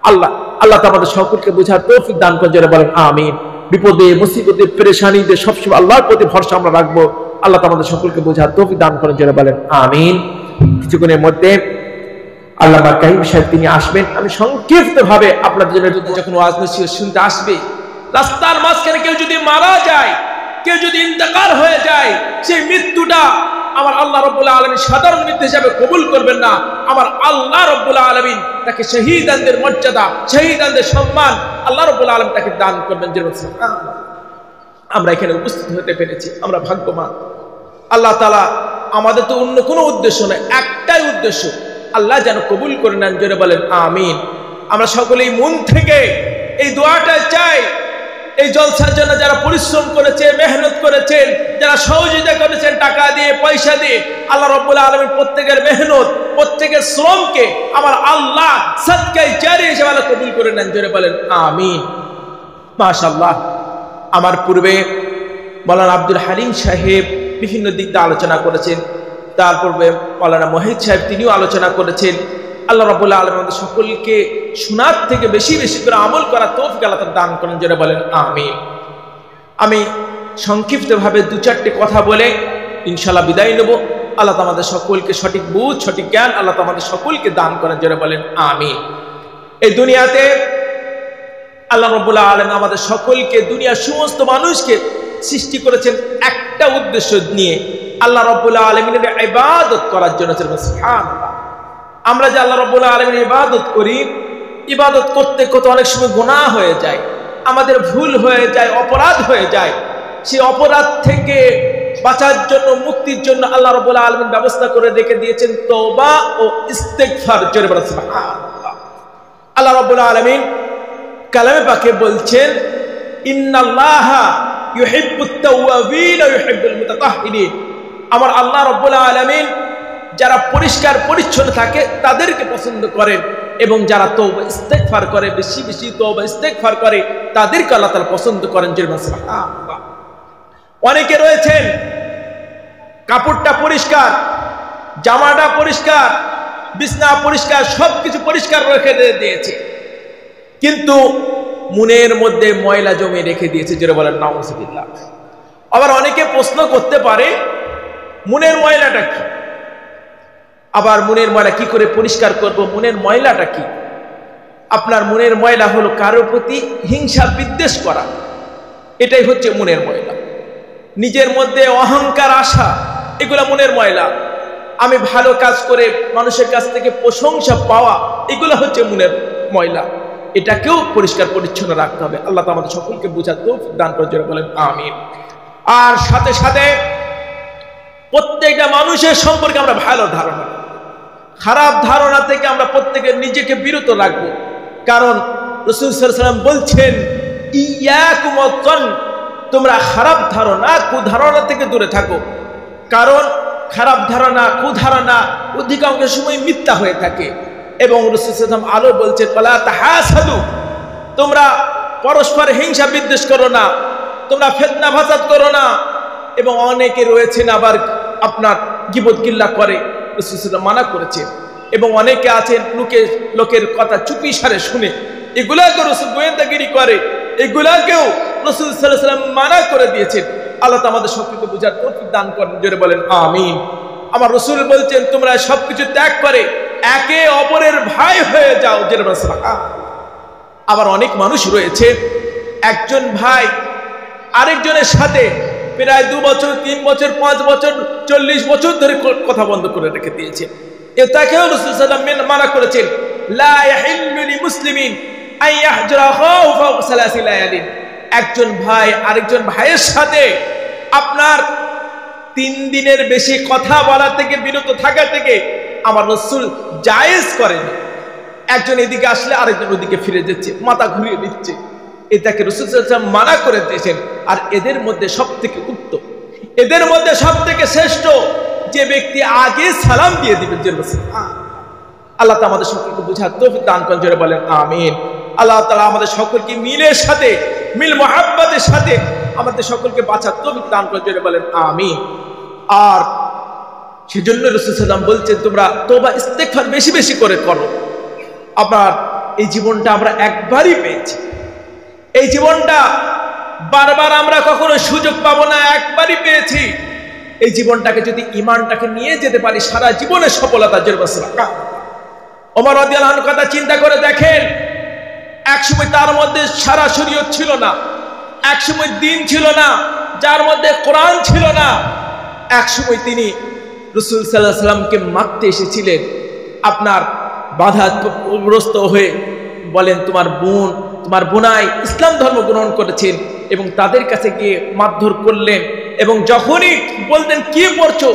আল্লাহ আল্লাহ আমাদের সকলকে বোঝার তৌফিক দান করেন, যারা বলেন আমিন। বিপদে মুসিবতে পেরেশানিতে সবসময় আল্লাহর প্রতি ভরসা আমরা রাখবো। আল্লাহ আমাদের সকলকে বোঝার তৌফিক দান করেন, যারা বলেন আমিন। কিছুক্ষণের মধ্যে আল্লামা কাইম সাহেব তিনি আসবেন। আমি সংক্ষিপ্ত ভাবে আপনাদের জন্য, যখন ওয়াজ নসিহত শুনতে আসবে, রাস্তার মাঝখানে কেউ যদি মারা যায়, কেউ যদি ইন্তেকাল হয়ে যায়, সেই মৃত্যুটা আমার আল্লাহ রাব্বুল আলামিন সাধারণ মৃত্যু হিসাবে কবুল করবেন না। আমার আল্লাহ রাব্বুল আলামিন তাকে শহীদদের মর্যাদা, শহীদদের সম্মান আল্লাহ রাব্বুল আলামিন তাকে দান করবেন। আমরা এখানে উপস্থিত হতে পেরেছি, আমরা ভাগ্যবান। আল্লাহ তাআলা আমাদের তো অন্য কোনো উদ্দেশ্য নয়, একটাই উদ্দেশ্য, আল্লাহ যেন কবুল করে নেন, জোরে বলেন আমিন। আমরা সকলেই মন থেকে এই দোয়াটা চাই। এই জলসার জন্য যারা পরিশ্রম করেছে, মেহনত করেছেন, যারা সহযোগিতা করেছেন টাকা দিয়ে, পয়সা দিয়ে, আল্লাহ রাব্বুল আলামিন প্রত্যেকের মেহনত, প্রত্যেকের শ্রমকে আমার আল্লাহ সাদকায়ে জারিয়া হিসেবে আল্লাহ কবুল করে নেন, জোরে বলেন আমিন। মাশাআল্লাহ। আমার পূর্বে মাওলানা আব্দুল হালিম সাহেব বিভিন্ন দিক দিয়ে আলোচনা করেছেন, তারপর মাওলানা মহিদ সাহেব তিনিও আলোচনা করেছেন। আল্লাহ রাব্বুল আলামিন আমাদের সকলকে শোনার থেকে বেশি বেশি করে আমল করার তৌফিক আল্লাহ তাআলা দান করেন, যারা বলেন আমিন। আমি সংক্ষিপ্তভাবে দু চারটি কথা বলে ইনশাআল্লাহ বিদায় নেব। আল্লাহ তাআলা আমাদের সকলকে সঠিক বুঝ, সঠিক জ্ঞান আল্লাহ তাআলা আমাদের সকলকে দান করেন, যারা বলেন আমিন। এই দুনিয়াতে আল্লাহ রাব্বুল আলামিন আমাদের সকলকে, দুনিয়ার সমস্ত মানুষকে সৃষ্টি করেছেন একটা উদ্দেশ্য নিয়ে, আল্লাহ রাব্বুল আলামিনের ইবাদত করার জন্য। সুবহানাল্লাহ। আমরা যে আল্লাহ রাব্বুল আলামিনের ইবাদত করি, ইবাদত করতে করতে অনেক সময় গুনাহ হয়ে যায়, আমাদের ভুল হয়ে যায়, অপরাধ হয়ে যায়। সেই অপরাধ থেকে বাঁচার জন্য, মুক্তির জন্য আল্লাহ রাব্বুল আলামিন ব্যবস্থা করে রেখে দিয়েছেন তওবা ও ইস্তেগফার। জোরে বলেন সুবহানাল্লাহ। আল্লাহ রাব্বুল আলামিন কালামে পাকে বলছেন, ইন্নাল্লাহা ইউহিব্বুত তাওয়াবিন ওয়া ইউহিব্বুল মুতাতাহহিরিন। আমার আল্লাহ রাব্বুল আলামিন যারা পরিষ্কার পরিচ্ছন্ন থাকে তাদেরকে পছন্দ করেন, এবং যারা তওবা ইস্তেগফার করে, বেশি বেশি তওবা ইস্তেগফার করে, তাদেরকে আল্লাহ তাআলা পছন্দ করেন। সুবহানাল্লাহ। অনেকে রয়েছেন কাপড়টা পরিষ্কার, জামাটা পরিষ্কার, বিছনা পরিষ্কার, সবকিছু পরিষ্কার রেখে দিয়েছে, কিন্তু মনের মধ্যে ময়লা জমে রেখে দিয়েছে, যেটা বলেন নাউযুবিল্লাহ। আবার অনেকে প্রশ্ন করতে পারে, মনের ময়লাটা কি? আবার মনের ময়লা কি করে পরিষ্কার করব? মনের ময়লাটা কি? আপনার মনের ময়লা হলো কারোর প্রতি হিংসা বিদ্বেষ করা, এটাই হচ্ছে মনের ময়লা। নিজের মধ্যে অহংকার আসা, এগুলা মনের ময়লা। আমি ভালো কাজ করে মানুষের কাছ থেকে প্রশংসা পাওয়া, এগুলা হচ্ছে মনের ময়লা। এটাকেও পরিষ্কার পরিচ্ছন্ন রাখতে হবে। আল্লাহ তাআলা আমাদের সকলকে বুঝার তৌফিক দান করেন, যারা বলেন আমিন। আর সাথে সাথে প্রত্যেকটা মানুষের সম্পর্কে আমরা ভালো ধারণা, খারাপ ধারণা থেকে আমরা প্রত্যেকে নিজেকে বিরত রাখবো। কারণ রাসূল সাল্লাল্লাহু আলাইহি ওয়াসাল্লাম বলছেন, ইয়াকুম ওয়াজ্জন, তোমরা খারাপ ধারণা, কুধারণা থেকে দূরে থাকো। কারণ খারাপ ধারণা, কুধারণা অধিকাংশ সময় মিথ্যা হয়ে থাকে। এবং রাসূল সাল্লাল্লাহু আলাইহি ওয়াসাল্লাম আলো বলছেন, ওয়ালা তাহাসাদু, তোমরা পরস্পর হিংসা বিদ্বেষ করো না, তোমরা ফিতনা ফাসাদ করো না। এবং অনেকে রয়েছেন আবার আপনার গীবত গিল্লা করে, রাসূল সাল্লাল্লাহু আলাইহি ওয়াসাল্লাম মানা করেছেন। এবং অনেকে আছেন লোকের কথা চুপি সারে শুনে এগুলাকে রাসূল গোয়েন্দাগিরি করে, এগুলাকেও রাসূল সাল্লাল্লাহু আলাইহি ওয়াসাল্লাম মানা করে দিয়েছেন। আল্লাহ তাআলা আমাদের সকলকে বুঝার তৌফিক দান করেন, জোরে বলেন আমিন। আমার রাসূল বলছেন, তোমরা সবকিছু ত্যাগ করে একে অপরের ভাই হয়ে যাও, জোরে বলেন সুবহানাল্লাহ। আবার অনেক মানুষ রয়েছে, একজন ভাই আরেকজনের সাথে প্রায় 2 বছর, 3 বছর, 5 বছর, 40 বছর ধরে কথা বন্ধ করে রেখে দিয়েছে। এটাকেও রাসূল সাল্লাল্লাহু আলাইহি ওয়াসাল্লাম মানা করেছেন, লা ইয়াহিল্লু লিমুসলিমিন আন ইয়াহজুরা আখাহু ফাওকা 3 লায়ালিন। একজন ভাই আরেকজন ভাইয়ের সাথে আপনার 3 দিনের বেশি কথা বলা থেকে, বিরত থাকা থেকে আমার রাসূল জায়েজ করেন। একজন এদিকে আসলে আরেকজন ওদিকে ফিরে যাচ্ছে, মাথা ঘুরিয়ে দিচ্ছে, এটাকে রাসূল সাল্লাল্লাহু আলাইহি ওয়াসাল্লাম মানা করে দিয়েছেন। আর এদের মধ্যে সবথেকে উত্তম, এদের মধ্যে সবথেকে শ্রেষ্ঠ যে ব্যক্তি আগে সালাম দিয়ে দিবেন, যে আল্লাহ তাআলা আমাদের সকলকে বুঝার তৌফিক দান করেন, জোরে বলেন আমিন। আল্লাহ তাআলা আমাদের সকলকে মিলের সাথে, মিল মুহাব্বতের সাথে আমাদের সকলকে বাঁচার তৌফিক দান করেন, জোরে বলেন আমিন। আর সেজন্য রাসূল সাল্লাল্লাহু আলাইহি ওয়াসাল্লাম বলছেন, তোমরা তওবা ইস্তেগফার বেশি বেশি করে করো। আপনার এই জীবনটা আমরা একবারই পেয়েছি, এই জীবনটা বারবার আমরা কখনো সুযোগ পাবো না, একবারই পেয়েছি। এই জীবনটাকে যদি ঈমানটাকে নিয়ে যেতে পারি সারা জীবনের সফলতা ওমর রাদিয়াল্লাহু আনহু কথা চিন্তা করে দেখেন, একসময় তার মধ্যে সারা শরীয়ত ছিল না, একসময় দিন ছিল না, যার মধ্যে কোরআন ছিল না। একসময় তিনি রাসূল সাল্লাল্লাহু আলাইহি ওয়াসাল্লামকে মারতে এসেছিলেন, আপনার বাধাগ্রস্ত হয়ে বলেন তোমার বোন, তোমার বোনাই ইসলাম ধর্ম গ্রহণ করেছেন, এবং তাদের কাছে গিয়ে মারধর করলেন। এবং যখনই বলতেন কি পড়ছো,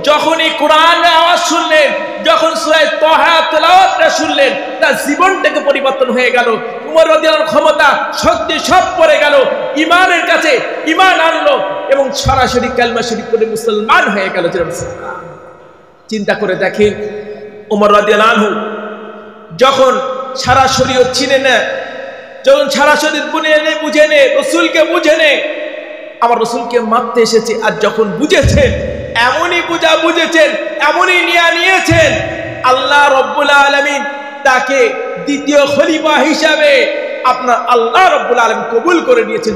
যখনই কোরআনের আওয়াজ শুনলেন, যখন সূরা তাহা তেলাওয়াতটা শুনলেন, তার জীবনটাকে পরিবর্তন হয়ে গেল। উমর রাদিয়াল্লাহু আনহুর ক্ষমতা শক্তি সব পড়ে গেল, ঈমানের কাছে ঈমান আনলো এবং সরাসরি কালিমা শরীফ পড়ে মুসলমান হয়ে গেল। চিন্তা করে দেখেন, উমর রাদিয়াল্লাহু আনহু যখন সারা শরীয়ত চিনে না, যখন সারা শরীয়ত বুঝে নে, রাসূলকে বুঝে নে, আমার রাসূলকে মারতে এসেছে, আর যখন বুঝেছেন এমনই বুঝেছেন, এমনই নিয়েছেন, আল্লাহ রাব্বুল আলামিন তাকে দ্বিতীয় খলিফা হিসাবে আপনার আল্লাহ রাব্বুল আলামিন কবুল করে নিয়েছেন।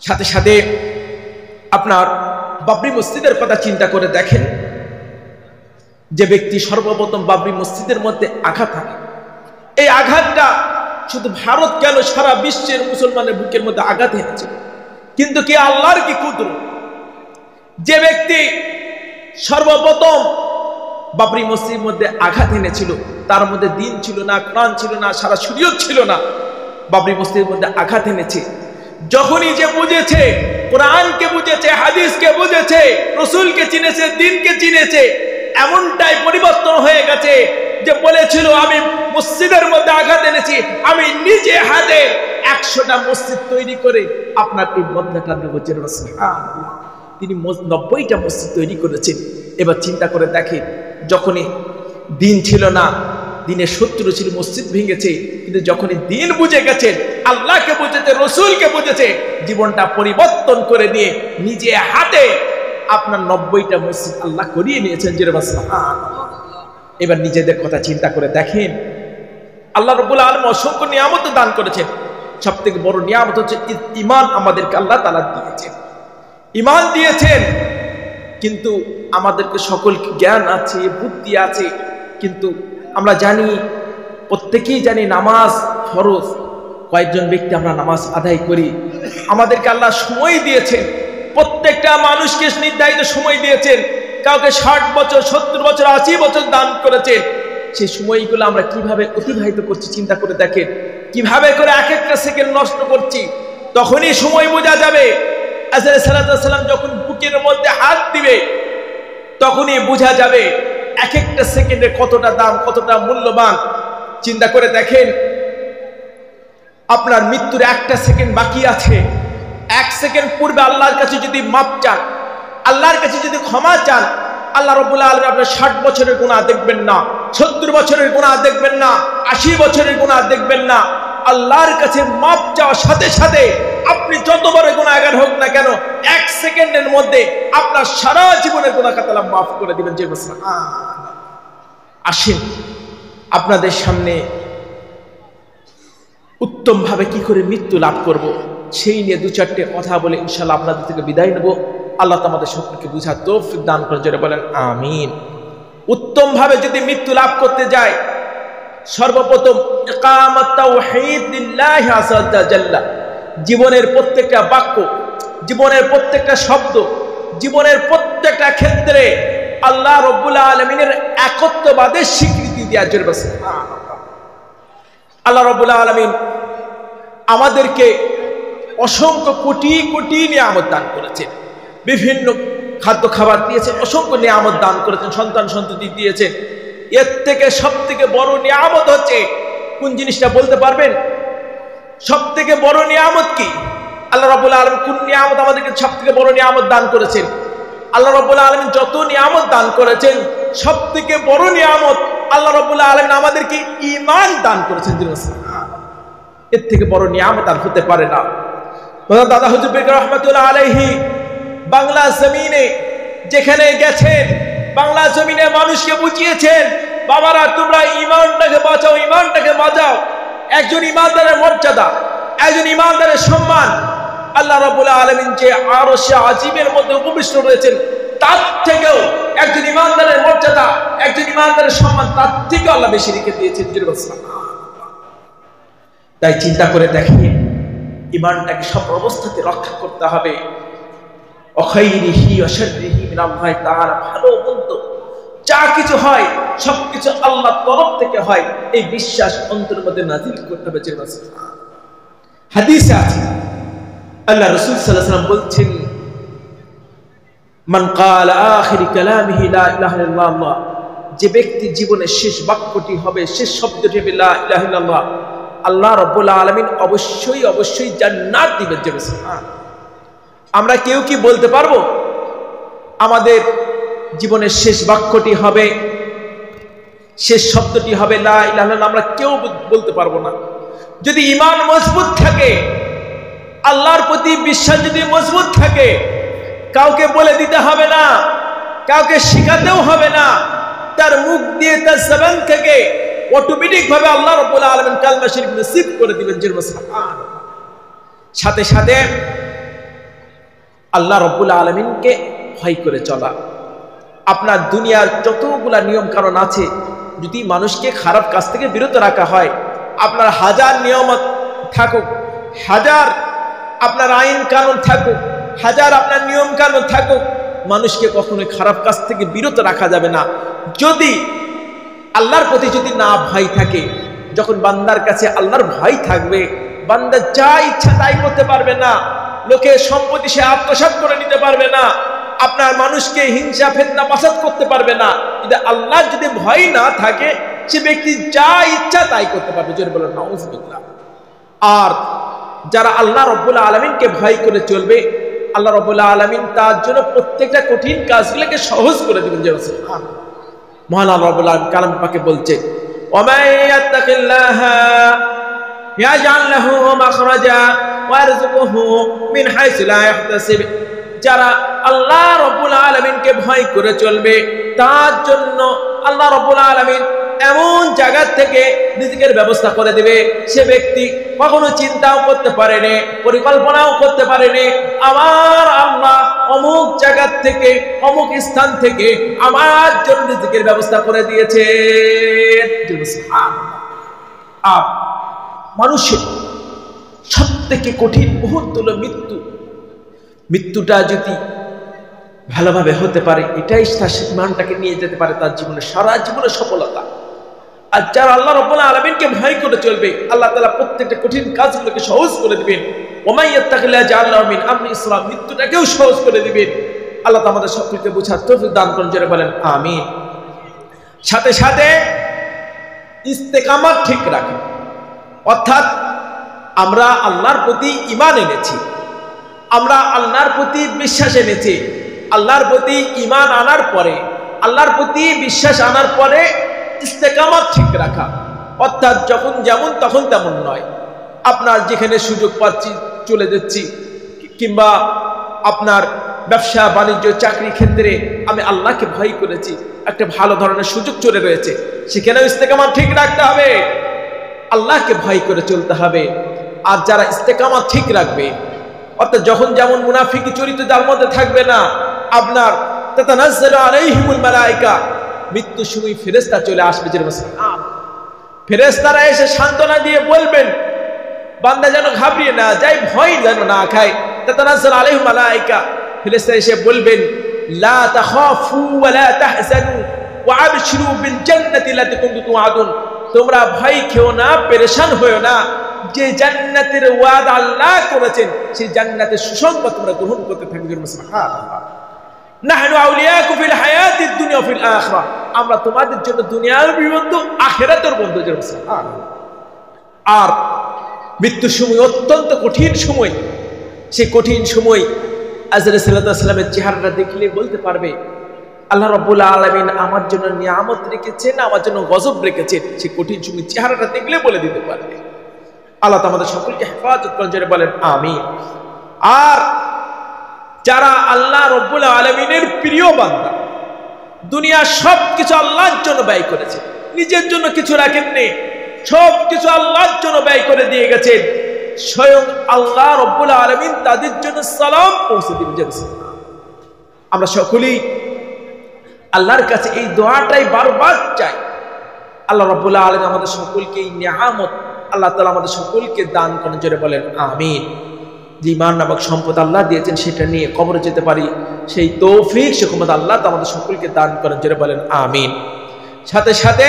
সাথে সাথে আপনার বাবরি মসজিদের কথা চিন্তা করে দেখেন, যে ব্যক্তি সর্বপ্রথম বাবরি মসজিদের মধ্যে আঘাত হানে, এই আঘাতটা শুধু ভারত কেন সারা বিশ্বের মুসলমানের বুকের মধ্যে আঘাত এনেছে। কিন্তু কি আল্লাহর কি কুদরত, যে ব্যক্তি সর্বপ্রথম বাবরি মসজিদের মধ্যে আঘাত এনেছিল, তার মধ্যে দিন ছিল না, কোরআন ছিল না, সারা শরীয়ত ছিল না, বাবরি মসজিদের মধ্যে আঘাত এনেছে। যখনই যে বুঝেছে, কোরআনকে বুঝেছে, হাদিসকে বুঝেছে, রাসূলকে চিনেছে, দিনকে চিনেছে, এমনটাই পরিবর্তন হয়ে গেছে যে বলেছিল আমি মসজিদের মধ্যে আঘাত এনেছি, আমি নিজে হাতে 100টা মসজিদ তৈরি করে আপনার এই বদলাটা নেব। তিনি 90টা মসজিদ তৈরি করেছেন। এবার চিন্তা করে দেখেন, যখনই দিন ছিল না, দিনের শত্রু ছিল, মসজিদ ভেঙেছে, কিন্তু যখনই দিন বুঝে গেছেন, আল্লাহকে বুঝেছে, রসুলকে বুঝেছে, জীবনটা পরিবর্তন করে দিয়ে নিজে হাতে আপনার 90টা মসজিদ আল্লাহ করিয়ে নিয়েছেন। এবার নিজেদের কথা চিন্তা করে দেখেন, আল্লাহ রাব্বুল আলামিন অসংখ্য নিয়ামত দান করেছেন, সব থেকে বড় নিয়ামত হচ্ছে ঈমান। আমাদেরকে আল্লাহ তাআলা দিয়েছেন, ঈমান দিয়েছেন, কিন্তু আমাদেরকে সকলকে জ্ঞান আছে, বুদ্ধি আছে, কিন্তু আমরা জানি, প্রত্যেকেই জানি নামাজ ফরজ। কয়েকজন ব্যক্তি আমরা নামাজ আদায় করি। আমাদেরকে আল্লাহ সময় দিয়েছেন, প্রত্যেকটা মানুষকে নির্ধারিত সময় দিয়েছেন। কাউকে 60 বছর, 70 বছর, 80 বছর দান করেছেন। সেই সময়গুলো আমরা কিভাবে অতিবাহিত করছি চিন্তা করে দেখেন, কিভাবে করে এক একটা সেকেন্ড নষ্ট করছি। তখনই সময় বোঝা যাবে। আজরাইল সাল্লাল্লাহু সাল্লাম যখন বুকের মধ্যে হাত দিবে, তখনই বোঝা যাবে এক একটা সেকেন্ডের কতটা দাম, কতটা মূল্যবান। চিন্তা করে দেখেন, আপনার মৃত্যুর একটা সেকেন্ড বাকি আছে, 1 সেকেন্ড পূর্বে আল্লাহর কাছে যদি মাপ চান, আল্লাহর কাছে যদি ক্ষমা চান, আল্লাহ রাব্বুল আলামিন আপনার 60 বছরের গুনাহ দেখবেন না, 70 বছরের গুনাহ দেখবেন না, 80 বছরের গুনাহ দেখবেন না। আল্লাহর কাছে মাপ চাওয়ার সাথে সাথে আপনি যত বড় গুনাহগার হোক না কেন, 1 সেকেন্ডের মধ্যে আপনার সারা জীবনের গুনাহ আল্লাহ মাফ করে দিবেন। যে আসেন আপনাদের সামনে উত্তম ভাবে কি করে মৃত্যু লাভ করব, সেই নিয়ে 2-4টে কথা বলে ইনশাআল্লাহ আপনাদের থেকে বিদায় নেব। আল্লাহ আমাদের সকলকে বুঝার তৌফিক দান করেন, যারা বলেন আমিন। উত্তম ভাবে যদি মৃত্যু লাভ করতে যায়, সর্বপ্রথম ইকামাত তাওহীদ লিল্লাহি আযজা ওয়া জাল্লা। জীবনের প্রত্যেকটা বাক্য, জীবনের প্রত্যেকটা শব্দ, জীবনের প্রত্যেকটা ক্ষেত্রে আল্লাহ রাব্বুল আলামিনের একত্ববাদের স্বীকৃতি দেওয়ার জন্য। আল্লাহ রাব্বুল আলামিন আমাদেরকে অসংখ্য কোটি কোটি নিয়ামত দান করেছেন, বিভিন্ন খাদ্য খাবার দিয়েছেন, অসংখ্য নিয়ামত দান করেছেন, সন্তান সন্ততি দিয়েছেন। এর থেকে সব থেকে বড় নিয়ামত হচ্ছে কোন জিনিসটা বলতে পারবেন? সব থেকে বড় নিয়ামত কি? আল্লাহ রাব্বুল আলামিন কোন নিয়ামত আমাদেরকে সব থেকে বড় নিয়ামত দান করেছেন? আল্লাহ রাব্বুল আলামিন যত নিয়ামত দান করেছেন, সব থেকে বড় নিয়ামত আল্লাহ রাব্বুল আলামিন আমাদেরকে ঈমান দান করেছেন। এর থেকে বড় নিয়ামত আর হতে পারে না। দাদা হুজুর বেগম রহমাতুল্লাহ আলাইহি বাংলা জমিনে যেখানে গেছেন, বাংলা জমিনে মানুষকে বুঝিয়েছেন বাবারা তোমরা ঈমানটাকে বাঁচাও, ঈমানটাকে বাঁচাও। একজন ঈমানদারের মর্যাদা, একজন ঈমানদারের সম্মান আল্লাহ রাব্বুল আলামিন যে আরশে আজিমের মধ্যে উপবিষ্ট রয়েছেন তার থেকেও একজন ঈমানদারের মর্যাদা, একজন ঈমানদারের সম্মান তার থেকে আল্লাহ বেশি রেখে দিয়েছেন। তাই চিন্তা করে দেখেন, ঈমানটাকে সব অবস্থাতে রক্ষা করতে হবে। অখাইরিহি ওয়াশাররিহি মিনাল্লাহি তাআলা, ভালো মন্দ যা কিছু হয় সবকিছু আল্লাহর তরফ থেকে হয়, এই বিশ্বাস অন্তরের মধ্যে নাযিল করতে হবে। হাদিসে আছে আল্লাহ রাসূল সাল্লাল্লাহু আলাইহি ওয়াসাল্লাম বলছেন, মান ক্বালা আখির কালামিহি লা ইলাহা ইল্লাল্লাহ, যে ব্যক্তি জীবনের শেষ বাক্যটি হবে, শেষ শব্দটি হবে লা ইলাহা ইল্লাল্লাহ, আল্লাহ রাব্বুল আলামিন অবশ্যই অবশ্যই জান্নাত দিবেন। আমরা কেউ কি বলতে পারবো আমাদের জীবনের শেষ বাক্যটি হবে, শেষ শব্দটি হবে লা ইলাহা ইল্লাল্লাহ? আমরা কেউ বলতে পারবো না। যদি ঈমান মজবুত থাকে, আল্লাহর প্রতি বিশ্বাস যদি মজবুত থাকে, কাউকে বলে দিতে হবে না, কাউকে শিখাতেও হবে না, তার মুখ দিয়ে তার জবান থেকে অটোমেটিক ভাবে আল্লাহ রাব্বুল আলামিন কালমা শরীফ নসিব করে দিবেন। সাথে সাথে আল্লাহ রাব্বুল আলামিনকে ভয় করে চলা। আপনার দুনিয়ার যতগুলা নিয়ম কানুন আছে, যদি মানুষকে খারাপ কাজ থেকে বিরত রাখা হয়, আপনার হাজার নিয়ামত থাকুক, হাজার আপনার আইন কানুন থাকুক, হাজার আপনার নিয়ম কানুন থাকুক, মানুষকে কখনোই খারাপ কাজ থেকে বিরত রাখা যাবে না যদি আল্লাহর প্রতি যদি না ভয় থাকে। যখন বান্দার কাছে আল্লাহর ভয় থাকবে, বান্দা যা ইচ্ছা তাই করতে পারবে না, লোকের সম্পত্তি সে আত্মসাৎ করে নিতে পারবে না, আপনার মানুষকে হিংসা ফিতনা ফাসাদ করতে পারবে না। যদি আল্লাহর যদি ভয় না থাকে, সে ব্যক্তি যা ইচ্ছা তাই করতে পারবে। জোরে বলেন নাউযুবিল্লাহ। আর যারা আল্লাহ রাব্বুল আলামিনকে ভয় করে চলবে, আল্লাহ রাব্বুল আলামিন তার জন্য প্রত্যেকটা কঠিন কাজগুলোকে সহজ করে দিবেন। সুবহানাল্লাহ। মহান আল্লাহ রাব্বুল আলামিন কালাম পাকে বলছে, ওয়ামান ইয়াত্তাকিল্লাহা ইয়াজআল লাহু মাখরাজা ওয়া ইয়ারযুকুহু মিন হাইসু লা ইয়াহতাসিব। যারা আল্লাহ রাব্বুল আলামিনকে ভয় করে চলবে, তার জন্য আল্লাহ রাব্বুল আলামিন এমন জায়গা থেকে রিজিকের ব্যবস্থা করে দিবে, সে ব্যক্তি কখনো চিন্তাও করতে পারেনি, পরিকল্পনাও করতে পারেনি। আমার আল্লাহ অমুক জায়গা থেকে, অমুক স্থান থেকে আমার জন্য রিজিকের ব্যবস্থা করে দিয়েছে। আর মানুষের সব থেকে কঠিন মুহূর্ত হলো মৃত্যু। মৃত্যুটা যদি ভালোভাবে হতে পারে, এটাই তার মানটাকে নিয়ে যেতে পারে তার জীবনে সারা জীবনের সফলতা। আর যারা আল্লাহ রাব্বুল আলামিনকে ভয় করে চলবে, আল্লাহ তাআলা প্রত্যেকটা কঠিন কাজগুলোকে সহজ করে দিবেন। ওয়া ইয়াত্তাকিল্লাহ জাআল লাহু মিন আমরি ইসরা, মৃত্যুটাকেও সহজ করে দিবেন। আল্লাহ তাআলা আমাদের সকলকে বোঝার তৌফিক দান করুন। জোরে বলেন আমিন। সাথে সাথে ইস্তেকামত ঠিক রাখা, অর্থাৎ আমরা আল্লাহর প্রতি ঈমান এনেছি, আমরা আল্লাহর প্রতি বিশ্বাস এনেছি। আল্লাহর প্রতি ঈমান আনার পরে, আল্লাহর প্রতি বিশ্বাস আনার পরে ইস্তেকামত ঠিক রাখা, অর্থাৎ যখন যেমন তখন তেমন নয়। আপনার যেখানে সুযোগ পাচ্ছি চলে যাচ্ছি, কিংবা আপনার ব্যবসা বাণিজ্য চাকরি ক্ষেত্রে আমি আল্লাহকে ভয় করেছি, একটা ভালো ধরনের সুযোগ চলে রয়েছে, সেখানেও ইস্তেকামত ঠিক রাখতে হবে, আল্লাহকে ভয় করে চলতে হবে। আর যারা ইস্তেকামত ঠিক রাখবে, অর্থাৎ যখন যেমন মুনাফিকি চরিত্র যার মধ্যে থাকবে না, আপনার তাতানাজ্জালু আলাইহিমুল মালায়েকা, মৃত্যুর সময় ফেরেশতা চলে আসবে। ফেরেশতারা এসে সান্ত্বনা দিয়ে বলবেন, বান্দা যেন ঘাবড়িয়ে না যায়, ভয় যেন না খায়। তাতানাজ্জালু আলাইহিমুল মালায়েকা, ফেরেশতা এসে বলবেন, লা তাখাফু ওয়া লা তাহজানু ওয়া আবশিরু বিল জান্নাতি আল্লাতী কুনতুম তুআদুন। তোমরা ভয় খেও না, পেরেশান হয়ো না, যে জান্নাতের ওয়াদা আল্লাহ করেছেন সেই জান্নাতের সুসংবাদ তোমরা গ্রহণ করতে থাকবে। সুবহানাল্লাহ। নাহনু আউলিয়াকুম ফিল হায়াতিদ দুনিয়া ওয়া ফিল আখিরাহ, আমরা তোমাদের জন্য দুনিয়ার বন্ধু, আখিরাতের বন্ধু। সুবহানাল্লাহ। আর মৃত্যুর সময় অত্যন্ত কঠিন সময়, সেই কঠিন সময় আজরাইল সাল্লাল্লাহু আলাইহি ওয়াসাল্লামের চেহারাটা দেখলে বলতে পারবে আল্লাহ রাব্বুল আলামিন আমার জন্য নিয়ামত রেখেছেন, আমার জন্য গজব রেখেছেন। সেই কঠিন সময় চেহারাটা দেখলে বলে দিতে পারবে। আল্লাহ আমাদের সকলকে হেফাজত করেন। জোরে বলেন আমিন। আর যারা আল্লাহ রাব্বুল আলামিনের প্রিয় বান্দা, দুনিয়ার সবকিছু আল্লাহর জন্য ব্যয় করেছে, নিজের জন্য কিছু রাখেননি, সবকিছু আল্লাহর জন্য ব্যয় করে দিয়ে গেছেন। স্বয়ং আল্লাহ রব্বুল আলামিন তাদের জন্য সালাম পৌঁছে দিবেন। আমরা সকলেই আল্লাহর কাছে এই দোয়াটাই বারবার চাই। আল্লাহ রব্বুল আলামিন আমাদের সকলকে এই নিয়ামত আল্লাহ তাআলা আমাদের সকলকে দান করেন, জোরে বলেন আমিন। যে ঈমান নামক সম্পদ আল্লাহ দিয়েছেন সেটা নিয়ে কবরে যেতে পারি, সেই তৌফিক সে ক্ষমতা আল্লাহ আমাদের সকলকে দান করেন, জোরে বলেন আমিন। সাথে সাথে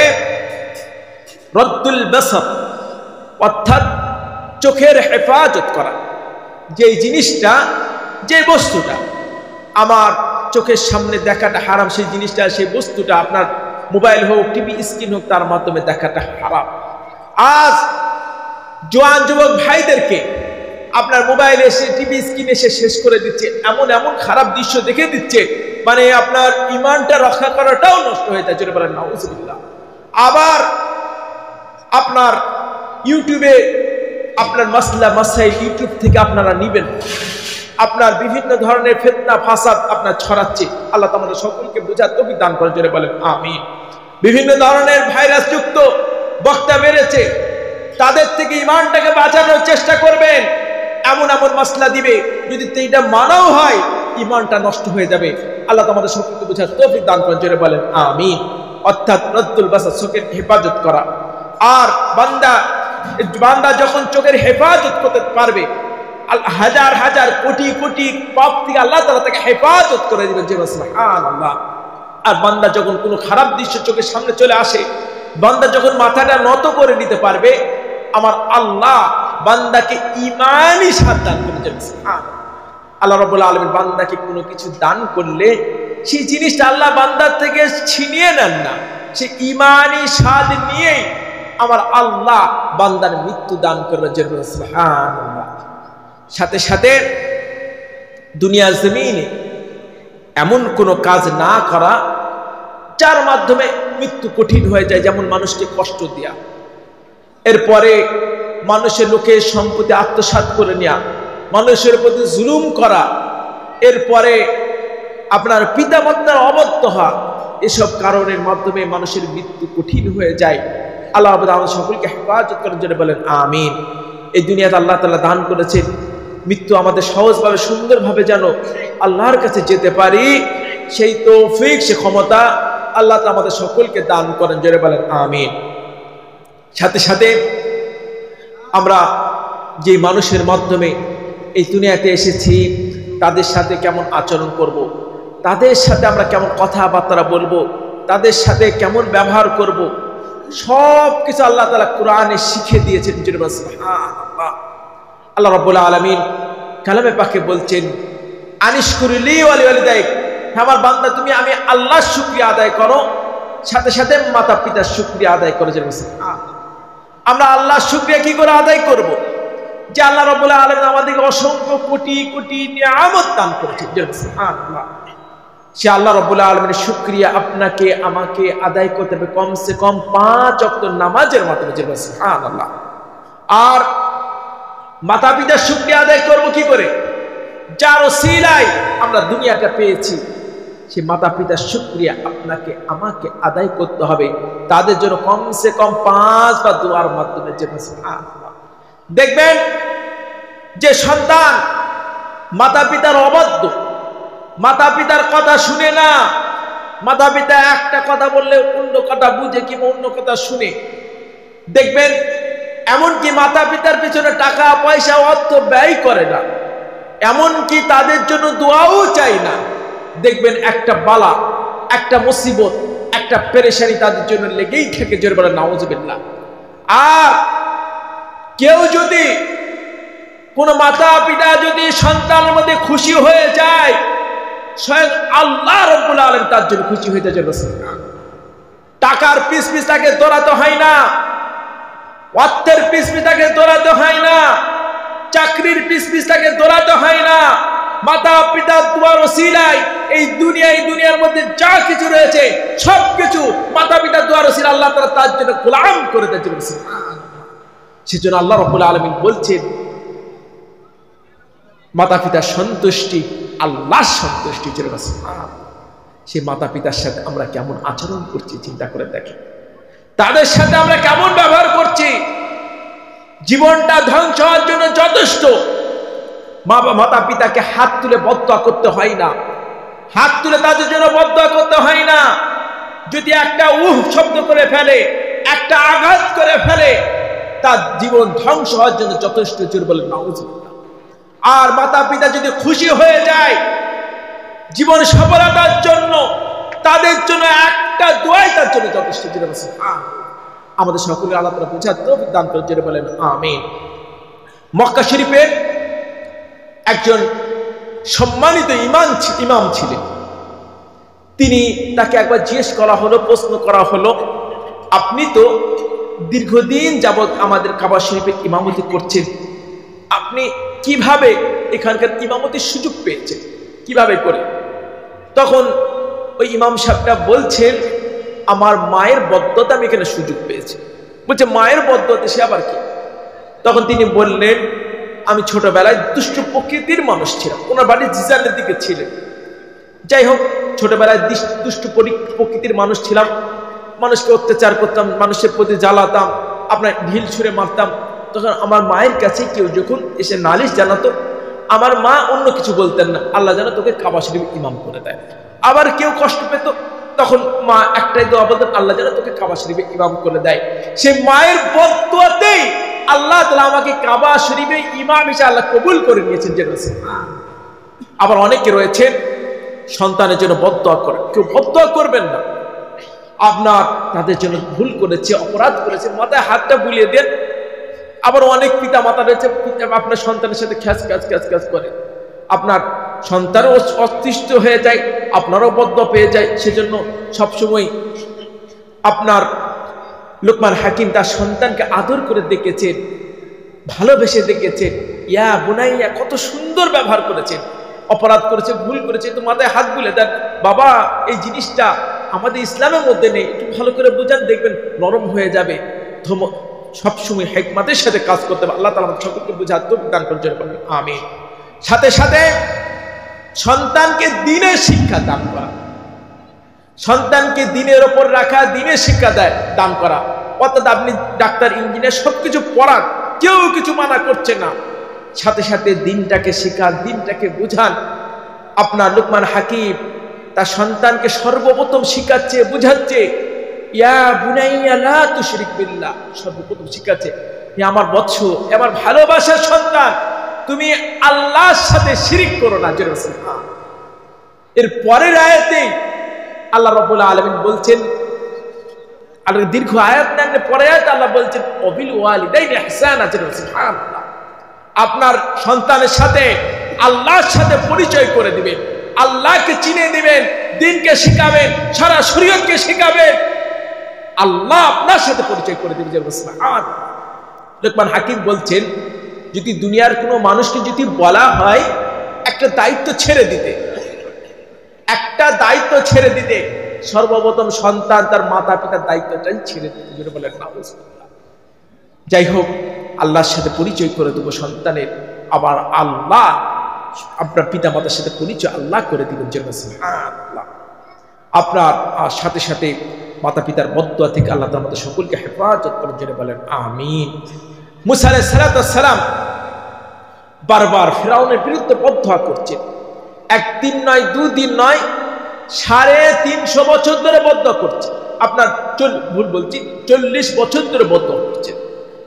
রদ্দুল বাসার অর্থাৎ চোখের হেফাজত করা। যেই জিনিসটা, যে বস্তুটা আমার চোখের সামনে দেখাটা হারাম, সেই জিনিসটা, সেই বস্তুটা আপনার মোবাইল হোক, টিভি স্ক্রিন হোক, তার মাধ্যমে দেখাটা হারাম। আজ জোয়ান যুবক ভাইদেরকে আপনার মোবাইলে এসে, টিভি স্ক্রিনে এসে শেষ করে দিচ্ছে, এমন এমন খারাপ দৃশ্য দেখে দিচ্ছে, মানে আপনার ঈমানটা রক্ষা করাটাও নষ্ট হয়ে যায়, জোরে বলেন নাউযুবিল্লাহ। আবার আপনার ইউটিউবে আপনার মাসলা মাসাইল ইউটিউব থেকে আপনারা নিবেন, আপনার বিভিন্ন ধরনের ফিতনা ফাসাদ আপনার ছড়াচ্ছে। আল্লাহ আমাদের সকলকে বোঝার তৌফিক দান করেন, জোরে বলেন আমিন। বিভিন্ন ধরনের ভাইরাস যুক্ত বক্তা বেড়েছে, তাদের থেকে ঈমানটাকে বাঁচানোর চেষ্টা করবেন। এমন এমন মাসলা দিবে, যদি এটা মানাও হয় ঈমানটা নষ্ট হয়ে যাবে। আল্লাহ আমাদের সকলকে বোঝার তৌফিক দান করেন, জোরে বলেন আমিন। অর্থাৎ রদ্দুল বাসার, চোখের হেফাজত করা। আর বান্দা যখন চোখের হেফাজত করতে পারবে, হাজার হাজার কোটি কোটি পাপ থেকে আল্লাহ তাআলা তাকে হেফাজত করে দিবেন, যে সুবহানাল্লাহ। আর বান্দা যখন কোনো খারাপ দৃশ্য চোখের সামনে চলে আসে, বান্দা যখন মাথাটা নত করে নিতে পারবে, আমার আল্লাহ বান্দাকে ঈমানি স্বাদ দান করে দেন। আল্লাহ রাব্বুল আলামিন বান্দাকে কোনো কিছু দান করলে সেই জিনিসটা আল্লাহ বান্দার থেকে ছিনিয়ে নেন না, সে ঈমানি স্বাদ নিয়েই আমার আল্লাহ বান্দার মৃত্যু দান করবে, সুবহানাল্লাহ। সাথে সাথে দুনিয়ার জমিনে এমন কোনো কাজ না করা যার মাধ্যমে মৃত্যু কঠিন হয়ে যায়, যেমন মানুষকে কষ্ট দেয়া, এরপরে মানুষের লোকের সম্পত্তি আত্মসাৎ করে নেওয়া, মানুষের প্রতি জুলুম করা, এরপরে আপনার পিতামাতার অবাধ্য হওয়া, এসব কারণের মাধ্যমে মানুষের মৃত্যু কঠিন হয়ে যায়। আল্লাহ আমাদের সকলকে হেফাজত করেন, জন্য বলেন আমিন। এই দুনিয়াতে আল্লাহ তাআলা দান করেছেন মৃত্যু আমাদের সহজভাবে সুন্দরভাবে যেন আল্লাহর কাছে যেতে পারি, সেই তৌফিক সে ক্ষমতা আল্লাহ তাআলা আমাদের সকলকে দান করেন, জন্য বলেন আমিন। সাথে সাথে আমরা যে মানুষের মাধ্যমে এই দুনিয়াতে এসেছি তাদের সাথে কেমন আচরণ করব, তাদের সাথে আমরা কেমন কথাবার্তা বলবো, তাদের সাথে কেমন ব্যবহার করব, সব কিছু আল্লাহ তাআলা কোরআনে শিখিয়ে দিয়েছেন। সুবহানাল্লাহ। আল্লাহ রাব্বুল আলামিন কালামে পাকে বলছেন, আনিশকুরলি ওয়া লিওয়ালিদাইক, আমার বান্দা তুমি আমি আল্লাহর শুকরিয়া আদায় করো, সাথে সাথে মাতা পিতার শুকরিয়া আদায় করো। আমরা আল্লাহর শুকরিয়া কি করে আদায় করব? যে আল্লাহ রাব্বুল আলামিন আমাদেরকে অসংখ্য কোটি কোটি নিয়ামত দান করেছেন। সুবহানাল্লাহ। সে আল্লাহ রাব্বুল আলামিনের শুকরিয়া আপনাকে আমাকে আদায় করতে হবে কমসে কম 5 ওয়াক্ত নামাজের মাধ্যমে। সুবহানাল্লাহ। আর মাতা পিতার শুকরিয়া আদায় করব কি করে? যার ওসিলায় আমরা দুনিয়াটা পেয়েছি, সে মাতা পিতার শুকরিয়া আপনাকে আমাকে আদায় করতে হবে, তাদের জন্য কমসে কম 5 বার দোয়ার মাধ্যমে। সুবহানাল্লাহ। দেখবেন যে সন্তান মাতা পিতার অবাধ্য, মাতা পিতার কথা শুনে না, মাতা পিতা একটা কথা বললে অন্য কথা বুঝে কিংবা অন্য কথা শুনে, দেখবেন এমনকি মাতা পিতার পিছনে টাকা পয়সা অর্থ ব্যয় করে না, এমনকি তাদের জন্য দোয়াও চাই না। দেখবেন একটা বালা, একটা মুসিবত, একটা পেরেশানি তাদের জন্য লেগেই থাকে, জোরে বলেন নাউযুবিল্লাহ। আর কেউ যদি, কোন মাতা পিতা যদি সন্তানের মধ্যে খুশি হয়ে যায়, স্বয়ং আল্লাহ রাব্বুল আলামিন তার জন্য খুশি হয়ে যায়। টাকার পিছ পিছ তাকে দৌড়াতে হয় না, অর্থের পিছ পিছ তাকে দৌড়াতে হয় না, চাকরির পিছ পিছ তাকে দৌড়াতে হয় না। মাতা পিতার দোয়ার ওসিলায় এই দুনিয়ার মধ্যে যা কিছু রয়েছে সবকিছু মাতা পিতার দোয়ার ওসিলায় আল্লাহ তাআলা তার জন্য গোলাম করে দিয়েছেন। সেজন্য আল্লাহ রাব্বুল আলামিন বলছেন, মাতা পিতার সন্তুষ্টি আল্লাহর সন্তুষ্টি। সে মাতা পিতার সাথে আমরা কেমন আচরণ করছি চিন্তা করে দেখেন। তাদের সাথে আমরা কেমন ব্যবহার করছি। জীবনটা ধ্বংস হওয়ার জন্য যথেষ্ট। মাতা পিতাকে হাত তুলে বদদোয়া করতে হয় না, হাত তুলে তাদের জন্য বদদোয়া করতে হয় না। যদি একটা শব্দ করে ফেলে, একটা আঘাত করে ফেলে, তার জীবন ধ্বংস হওয়ার জন্য যথেষ্ট। জোর বলেন নাউজুবিল্লাহ। আর মাতা পিতা যদি খুশি হয়ে যায় জীবন সফলতার জন্য, তাদের জন্য একটা দোয়াই তার জন্য যথেষ্ট। আমাদের সকলের আল্লাহ তাআলা বুঝার তৌফিক দান করেন, জোরে বলেন আমিন। মক্কা শরীফের একজন সম্মানিত ইমাম ছিলেন। তাকে একবার জিজ্ঞেস করা হলো, প্রশ্ন করা হলো, আপনি তো দীর্ঘদিন যাবৎ আমাদের কাবা শরীফে ইমামতি করছেন, আপনি কিভাবে এখানকার ইমামতির সুযোগ পেয়েছেন, কিভাবে করে? তখন ওই ইমাম সাহেবটা বলছেন, আমার মায়ের বদদোয়াতে আমি এখানে সুযোগ পেয়েছি। বলছে মায়ের বদদোয়াতে সে আবার কি? তখন তিনি বললেন, আমি ছোটবেলায় দুষ্ট প্রকৃতির মানুষ ছিলাম। ওনার বাড়ি জিজানের দিকে ছিলেন। যাই হোক, ছোটবেলায় দুষ্ট প্রকৃতির মানুষ ছিলাম, মানুষকে অত্যাচার করতাম, মানুষের প্রতি জ্বালাতাম, আপনার ঢিল ছুঁড়ে মারতাম। তখন আমার মায়ের কাছে কেউ যখন এসে নালিশ জানাতো, আমার মা অন্য কিছু বলতেন না, আল্লাহ যেন তোকে কাবা শরীফ ইমাম করে দেয়। আবার কেউ কষ্ট পেত, তখন মা একটাই দোয়া বলতেন, আল্লাহ যেন তোকে কাবা শরীফে ইমাম করে দেয়। সে মায়ের বদদোয়াতেই আল্লাহ তাআলা আমাকে কাবা শরীফে ইমাম হিসেবে আল্লাহ কবুল করে নিয়েছেন। আবার অনেকে রয়েছেন সন্তানের জন্য বদদোয়া করেন। কেউ বদদোয়া করবেন না। আপনার তাদের জন্য ভুল করেছে, অপরাধ করেছে, মাথায় হাতটা বুলিয়ে দেন। আবার অনেক পিতা মাতা রয়েছে, আপনার সন্তানের সাথে খ্যাচ খ্যাচ খ্যাচ খ্যাচ করে, আপনার সন্তানও অতিষ্ঠ হয়ে যায়, আপনারও বদদোয়া পেয়ে যায়। সেজন্য সবসময় আপনার লোকমান হাকিম তার সন্তানকে আদর করে দেখেছেন, ভালোবেসে দেখেছেন। ইয়া বুনাইয়া, কত সুন্দর ব্যবহার করেছেন। অপরাধ করেছে, ভুল করেছে, তো মাথায় হাত বুলে দেন, বাবা এই জিনিসটা আমাদের ইসলামের মধ্যে নেই, একটু ভালো করে বুঝান, দেখবেন নরম হয়ে যাবে। সবসময় হিকমতের সাথে কাজ করতে হবে। আল্লাহ তাআলা আমাদের সকলকে বুঝার তৌফিক দান করেন, আমিন। সাথে সাথে সন্তানকে দ্বীনের শিক্ষা দান করা, সন্তানকে দ্বীনের ওপর রাখা, দ্বীনের শিক্ষা দান করা। অর্থাৎ আপনি ডাক্তার, ইঞ্জিনিয়ার সবকিছু পড়ান, কেউ কিছু মানা করছে না, সাথে সাথে দ্বীনটাকে শেখান, দ্বীনটাকে বুঝান। আপনার লোকমান হাকিম তার সন্তানকে সর্বপ্রথম শিখাচ্ছে, বুঝাচ্ছে, ইয়া বুনাইয়া লা তুশরিক বিল্লাহ, সর্বপ্রথম শিখাচ্ছে, আমার বৎস, আমার ভালোবাসার সন্তান, তুমি আল্লাহর সাথে শিরিক করো না। এর পরের আয়াতেই আল্লাহ রাব্বুল আলামিন বলছেন, আর দীর্ঘ আয়াত না, পরের আয়াতে আল্লাহ বলছেন, ওয়াবিল ওয়ালিদাইনি ইহসানা। সুবহানাল্লাহ। আপনার সন্তানের সাথে আল্লাহর সাথে পরিচয় করে দিবেন, আল্লাহকে চিনে দিবেন, দ্বীনকে শিখাবেন, সারা শরীয়তকে শিখাবেন, আল্লাহ আপনার সাথে পরিচয় করে দিবেন। সুবহানাল্লাহ। লোকমান হাকিম বলছেন, যদি দুনিয়ার কোনো মানুষকে যদি বলা হয় একটা দায়িত্ব ছেড়ে দিতে, একটা দায়িত্ব ছেড়ে দিতে, সর্বপ্রথম সন্তান তার মাতা পিতার দায়িত্বটাই ছেড়ে দিতে বলেন না। যাই হোক, আল্লাহর সাথে পরিচয় করে দেবো সন্তানের, আবার আল্লাহ আপনার পিতা মাতার সাথে পরিচয় আল্লাহ করে দিবেন। সুবহানাল্লাহ। আপনার সাথে সাথে মাতা পিতার বদদোয়া থেকে আল্লাহ তাআলা আমাদের সকলকে হেফাজত করেন, জেনে বলেন আমিন। মুসা আলাইহিস সালাম বারবার ফিরআউনের বিরুদ্ধে বদদোয়া করছেন। একদিন নয়, দুদিন নয়, 350 বছর ধরে বদদোয়া করছে। আপনার ভুল বলছি, 40 বছর ধরে বদদোয়া করছে,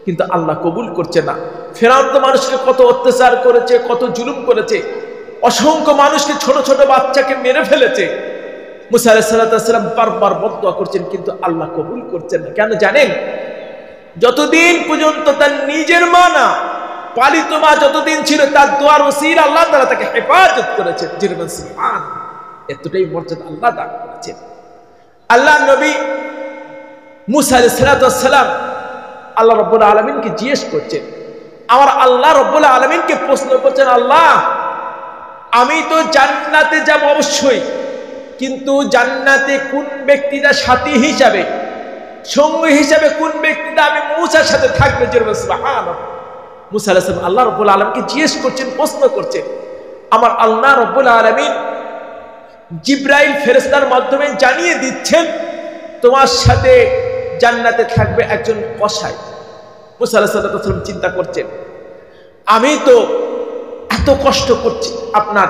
কিন্তু আল্লাহ কবুল করছে না। ফিরআউন তো মানুষকে কত অত্যাচার করেছে, কত জুলুম করেছে, অসংখ্য মানুষকে, ছোট ছোট বাচ্চাকে মেরে ফেলেছে। মুসা আলাইহিস সালাম বারবার বদদোয়া করছেন, কিন্তু আল্লাহ কবুল করছেন না। কেন জানেন? যতদিন পর্যন্ত তার নিজের মা না, পালিত মা যতদিন ছিল, তার দোয়ার ওসিলা আল্লাহ তাআলা তাকে হেফাজত করেছেন। সুবহানাল্লাহ। এতটাই মর্যাদা আল্লাহ দান করেছেন। আল্লাহ নবী মুসা আলাইহিস সালাম আল্লাহ রাব্বুল আলামিনকে জিজ্ঞেস করছেন, আমার আল্লাহ রাব্বুল আলামিনকে প্রশ্ন করছেন, আল্লাহ আমি তো জান্নাতে যাব অবশ্যই, কিন্তু জান্নাতে কোন ব্যক্তিটা সাথী হিসাবে, সঙ্গী হিসাবে কোন ব্যক্তিটা আমি মুসার সাথে থাকবে? সুবহানাল্লাহ। মুসা আলাইহিস সালাম আল্লাহ রাব্বুল আলামিনকে জিজ্ঞেস করছেন, প্রশ্ন করছেন। আমার আল্লাহ রাব্বুল আলামিন জিব্রাইল ফেরেশতার মাধ্যমে জানিয়ে দিচ্ছেন তোমার সাথে জান্নাতে থাকবে একজন কসাই। মুসা আলাইহিস সালাম চিন্তা করছেন, আমি তো এত কষ্ট করছি আপনার,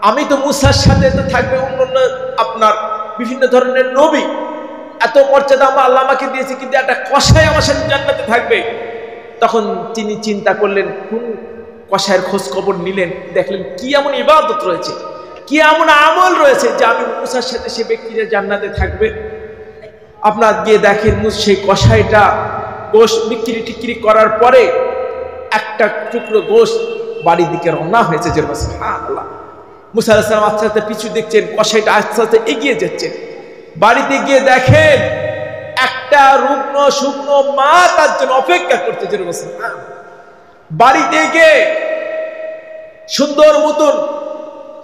আমি তো মুসার সাথে তো থাকবে অন্যান্য আপনার বিভিন্ন ধরনের নবী, এত মর্যাদা আল্লাহ আমাকে দিয়েছে, কিন্তু একটা কসাই আমার সাথে জান্নাতে থাকবে। তখন তিনি চিন্তা করলেন, কোন কসাইয়ের খোঁজ খবর নিলেন, দেখলেন কি এমন ইবাদত রয়েছে, কি এমন আমল রয়েছে যে আমি মুসার সাথে সে ব্যক্তিরা জান্নাতে থাকবে। আপনার গিয়ে দেখেন সেই কসাইটা গোশত বিক্রি টিক্রি করার পরে একটা টুকরো গোশত বাড়ির দিকে রওনা হয়েছে। যে সুবহানাল্লাহ, মুসা আলাইহিস সালাম আস্তে আস্তে পিছু দেখছেন, কসাইটা আস্তে আস্তে এগিয়ে যাচ্ছেন। বাড়িতে গিয়ে দেখেন একটা রুগ্ন শুকনো মা তার জন্য অপেক্ষা করছে। যে বাড়িতে গিয়ে সুন্দর মতন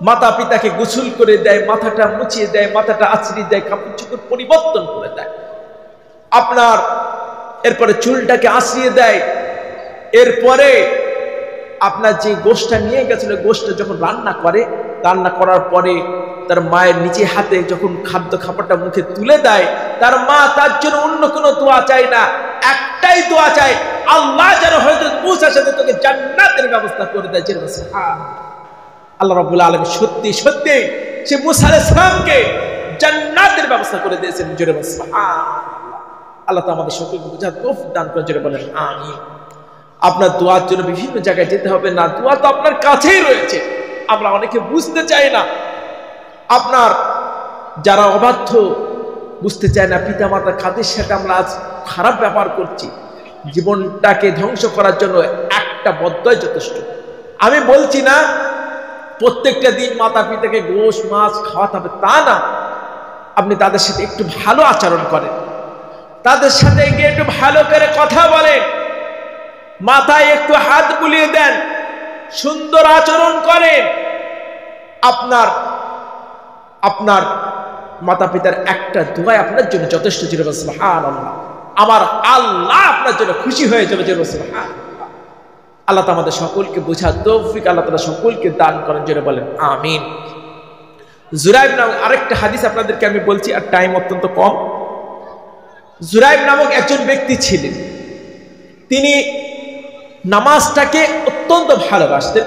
মাতা পিতাকে গোসল করে দেয়, মাথাটা মুছিয়ে দেয়, মাথাটা আছড়িয়ে দেয়, কাপড় চোপড় পরিবর্তন করে দেয়, আপনার এরপরে চুলটাকে আছড়িয়ে দেয়। এরপরে আপনার যে গোশতটা নিয়ে গেছিল, গোশতটা যখন রান্না করে, রান্না করার পরে তার মায়ের নিচে হাতে যখন খাবারটা মুখে তুলে দেয়, তার মা তার জন্য অন্য কোনো দোয়া চায় না, একটাই দোয়া চায়, আল্লাহ যেন হযরত মুসার সাথে তোকে জান্নাতের ব্যবস্থা করে দেয়। যে আল্লাহ রাব্বুল আলামিন সত্যি সত্যি সে মুসা আলাইহিস সালামকে জান্নাতের ব্যবস্থা করে দিয়েছেন। জোরে বলেন সুবহানাল্লাহ। আল্লাহ তো আমাদের সকলকে বুঝার তৌফিক দান করেন। জোরে বলেন আমিন। আপনার দোয়ার জন্য বিভিন্ন জায়গায় যেতে হবে না, দোয়া তো আপনার কাছেই রয়েছে, আমরা অনেকে বুঝতে চাই না। আপনার যারা অবাধ্য, বুঝতে চায় না, পিতা মাতা কাদের সাথে আমরা আজ খারাপ ব্যবহার করছি, জীবনটাকে ধ্বংস করার জন্য একটা বদ্দয় যথেষ্ট। আমি বলছি না প্রত্যেকটা দিন মাতা পিতাকে গোশ মাছ খাওয়াতে হবে, তা না। আপনি তাদের সাথে একটু ভালো আচরণ করেন, তাদের সাথে গিয়ে একটু ভালো করে কথা বলেন, মাথায় একটু হাত বুলিয়ে দেন, সুন্দর আচরণ করেন। আপনার মাতা পিতার একটা দোয়া আপনার জন্য যথেষ্ট। ছিল সুবহানাল্লাহ, আমার আল্লাহ আপনার জন্য খুশি হয়ে যাবে। যে সুবহানাল্লাহ, আল্লাহ তো আমাদের সকলকে বোঝার তৌফিক আল্লাহ তাআলা সকলকে দান করেন। জোরে বলেন আমিন। জুরাইব নামক আরেকটা হাদিস আপনাদেরকে আমি বলছি, আর টাইম অত্যন্ত কম। জুরাইব নামক একজন ব্যক্তি ছিলেন, তিনি নামাজটাকে অত্যন্ত ভালোবাসতেন,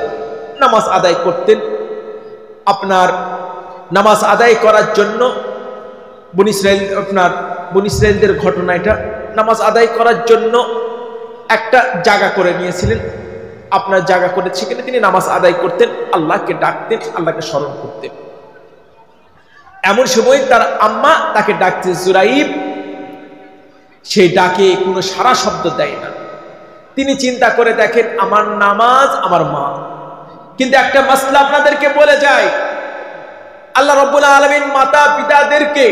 নামাজ আদায় করতেন। আপনার নামাজ আদায় করার জন্য বনী ইসরাইলদের ঘটনা এটা, নামাজ আদায় করার জন্য একটা জায়গা করে নিয়েছিলেন। আপনার জায়গা করে সেখানে তিনি নামাজ আদায় করতেন, আল্লাহকে ডাকতেন, আল্লাহকে স্মরণ করতেন। এমন সময় তার আম্মা তাকে ডাকতে, জুরাইব, সেই ডাকে কোনো সাড়া শব্দ দেয় না। তিনি চিন্তা করে দেখেন, আমার নামাজ আমার মা। কিন্তু একটা মাসলা আপনাদেরকে বলে যায়, আল্লাহ রাব্বুল আলামিন মাতা পিতাদেরকে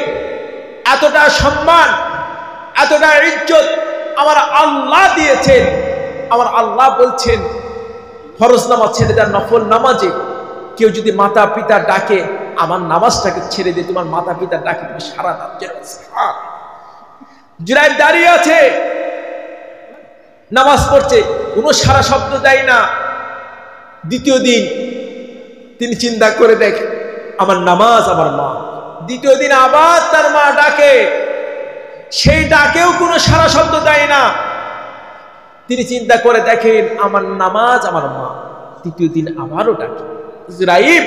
এতটা সম্মান, এতটা ইজ্জত আমার আল্লাহ দিয়েছেন। আমার আল্লাহ বলছেন, ফরজ নামাজ ছেড়ে দেন, নফল নামাজে কেউ যদি মাতা পিতা ডাকে, আমার নামাজটাকে ছেড়ে দিয়ে তোমার মাতা পিতা ডাকে তুমি সারা দাও। জুরাইব দাঁড়িয়ে আছে, নামাজ পড়ছে, কোনো সারা শব্দ দেয় না। দ্বিতীয় দিন তিনি চিন্তা করে দেখে, আমার নামাজ আমার মা। দ্বিতীয় দিন আবার তার মা ডাকে, সেই ডাকেও কোনো সারা শব্দ দেয় না। তিনি চিন্তা করে দেখেন, আমার নামাজ আমার মা। তৃতীয় দিন আবারও ডাকে, জুরাইব,